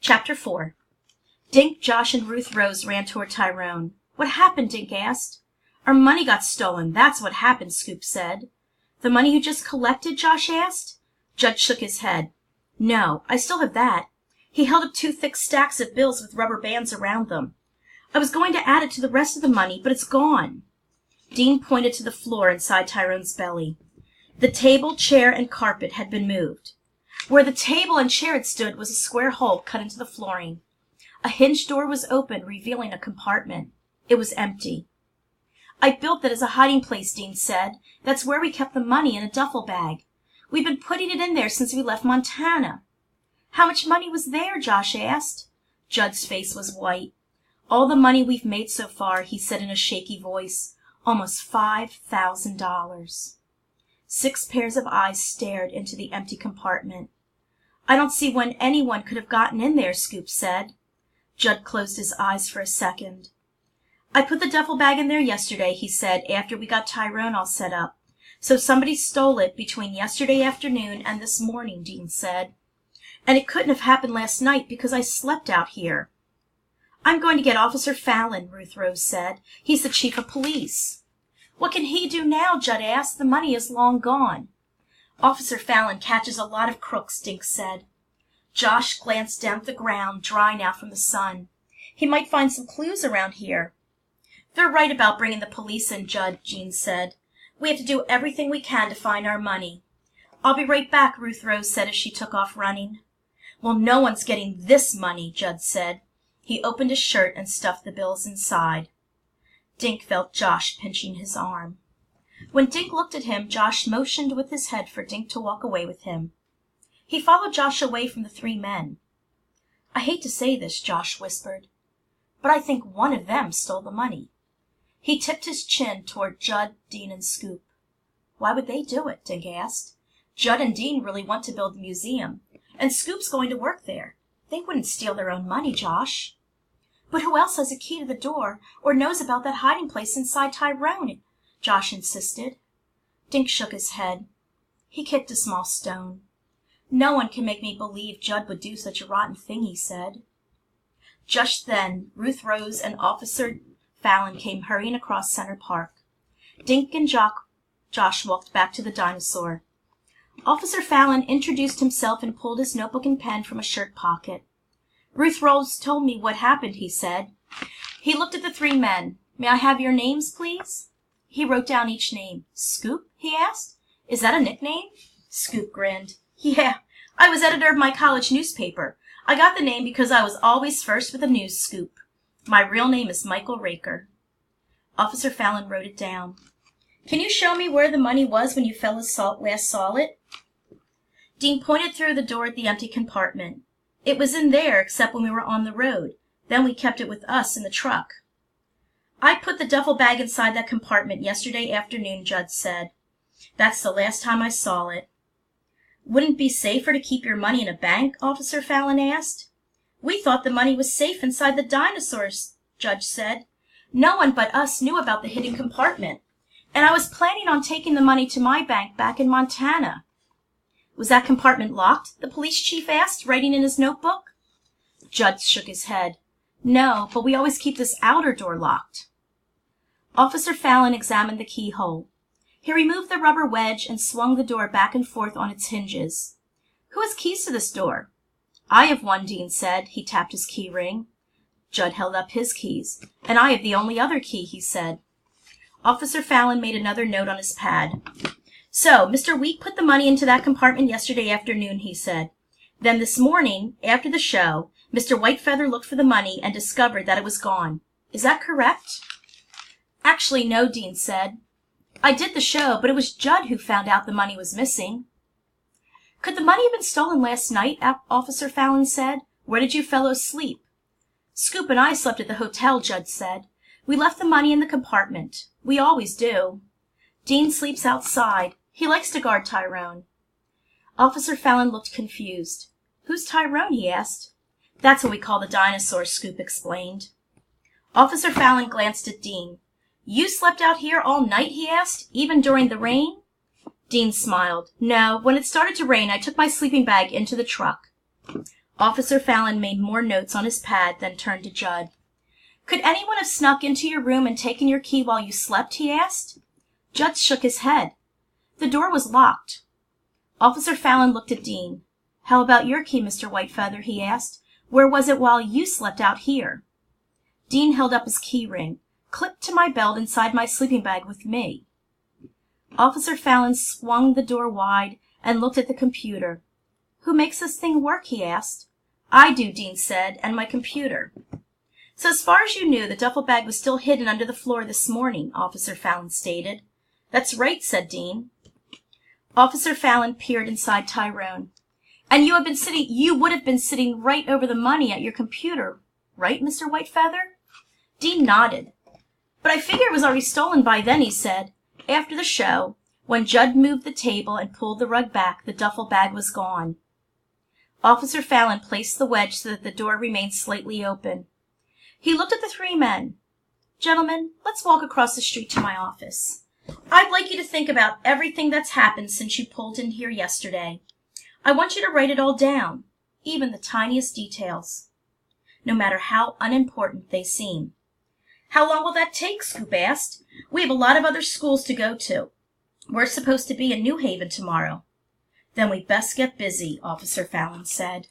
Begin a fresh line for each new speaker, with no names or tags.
Chapter 4. Dink, Josh, and Ruth Rose ran toward Tyrone. "What happened?" Dink asked. "Our money got stolen, that's what happened," Scoop said. "The money you just collected?" Josh asked. Judd shook his head. "No, I still have that." He held up 2 thick stacks of bills with rubber bands around them. "I was going to add it to the rest of the money, but it's gone." Dean pointed to the floor inside Tyrone's belly. The table, chair, and carpet had been moved. Where the table and chair had stood was a square hole cut into the flooring. A hinged door was open, revealing a compartment. It was empty. "I built that as a hiding place," Dean said. "That's where we kept the money in a duffel bag. We've been putting it in there since we left Montana." "How much money was there?" Josh asked. Judd's face was white. "All the money we've made so far," he said in a shaky voice. "Almost $5,000. 6 pairs of eyes stared into the empty compartment. "I don't see when anyone could have gotten in there," Scoop said. Judd closed his eyes for a second. "I put the duffel bag in there yesterday," he said, "after we got Tyrone all set up. So somebody stole it between yesterday afternoon and this morning," Dean said. "And it couldn't have happened last night because I slept out here." "I'm going to get Officer Fallon," Ruth Rose said. "He's the chief of police." "What can he do now?" Judd asked. "The money is long gone." "Officer Fallon catches a lot of crooks," Dink said. Josh glanced down at the ground, dry now from the sun. "He might find some clues around here." "They're right about bringing the police in, Judd," Jean said. "We have to do everything we can to find our money." "I'll be right back," Ruth Rose said as she took off running. "Well, no one's getting this money," Judd said. He opened his shirt and stuffed the bills inside. Dink felt Josh pinching his arm. When Dink looked at him, Josh motioned with his head for Dink to walk away with him. He followed Josh away from the 3 men. "I hate to say this," Josh whispered, "but I think one of them stole the money." He tipped his chin toward Judd, Dean, and Scoop. "Why would they do it?" Dink asked. "Judd and Dean really want to build the museum, and Scoop's going to work there. They wouldn't steal their own money, Josh." "But who else has a key to the door or knows about that hiding place inside Tyrone?" Josh insisted. Dink shook his head. He kicked a small stone. "No one can make me believe Judd would do such a rotten thing," he said. Just then, Ruth Rose and Officer Fallon came hurrying across Center Park. Dink and Josh walked back to the dinosaur. Officer Fallon introduced himself and pulled his notebook and pen from a shirt pocket. "Ruth Rose told me what happened," he said. He looked at the 3 men. "May I have your names, please?" He wrote down each name. "Scoop?" he asked. "Is that a nickname?" Scoop grinned. "Yeah, I was editor of my college newspaper. I got the name because I was always first with a news scoop. My real name is Michael Raker." Officer Fallon wrote it down. "Can you show me where the money was when you fellas last saw it?" Dean pointed through the door at the empty compartment. "It was in there, except when we were on the road. Then we kept it with us in the truck." "I put the duffel bag inside that compartment yesterday afternoon," Judd said. "That's the last time I saw it." "Wouldn't it be safer to keep your money in a bank?" Officer Fallon asked. "We thought the money was safe inside the dinosaurs," Judd said. "No one but us knew about the hidden compartment. And I was planning on taking the money to my bank back in Montana." "Was that compartment locked?" the police chief asked, writing in his notebook. Judd shook his head. "No, but we always keep this outer door locked." Officer Fallon examined the keyhole. He removed the rubber wedge and swung the door back and forth on its hinges. "Who has keys to this door?" "I have one," Dean said. He tapped his key ring. Judd held up his keys. "And I have the only other key," he said. Officer Fallon made another note on his pad. "So, Mr. Week put the money into that compartment yesterday afternoon," he said. "Then this morning, after the show, Mr. Whitefeather looked for the money and discovered that it was gone. Is that correct?" "Actually, no," Dean said. "I did the show, but it was Judd who found out the money was missing." "Could the money have been stolen last night?" Officer Fallon said. "Where did you fellows sleep?" "Scoop and I slept at the hotel," Judd said. "We left the money in the compartment. We always do. Dean sleeps outside. He likes to guard Tyrone." Officer Fallon looked confused. "Who's Tyrone?" he asked. "That's what we call the dinosaur," Scoop explained. Officer Fallon glanced at Dean. "You slept out here all night?" he asked. "Even during the rain?" Dean smiled. "No, when it started to rain, I took my sleeping bag into the truck." Officer Fallon made more notes on his pad, then turned to Judd. Could anyone have snuck into your room and taken your key while you slept? He asked. Judd shook his head. The door was locked. Officer Fallon looked at Dean. How about your key, Mr. Whitefeather? He asked. Where was it while you slept out here? Dean held up his key ring. Clipped to my belt inside my sleeping bag with me. Officer Fallon swung the door wide and looked at the computer. Who makes this thing work? He asked. I do, Dean said, and my computer. So as far as you knew, the duffel bag was still hidden under the floor this morning, Officer Fallon stated. That's right, said Dean. Officer Fallon peered inside Tyrone. And you would have been sitting right over the money at your computer, right, Mr. Whitefeather? Dean nodded. But I figure it was already stolen by then, he said. After the show, when Judd moved the table and pulled the rug back, the duffel bag was gone. Officer Fallon placed the wedge so that the door remained slightly open. He looked at the three men. Gentlemen, let's walk across the street to my office. I'd like you to think about everything that's happened since you pulled in here yesterday. I want you to write it all down, even the tiniest details, no matter how unimportant they seem. How long will that take? Scoop asked. We have a lot of other schools to go to. We're supposed to be in New Haven tomorrow. Then we'd best get busy, Officer Fallon said.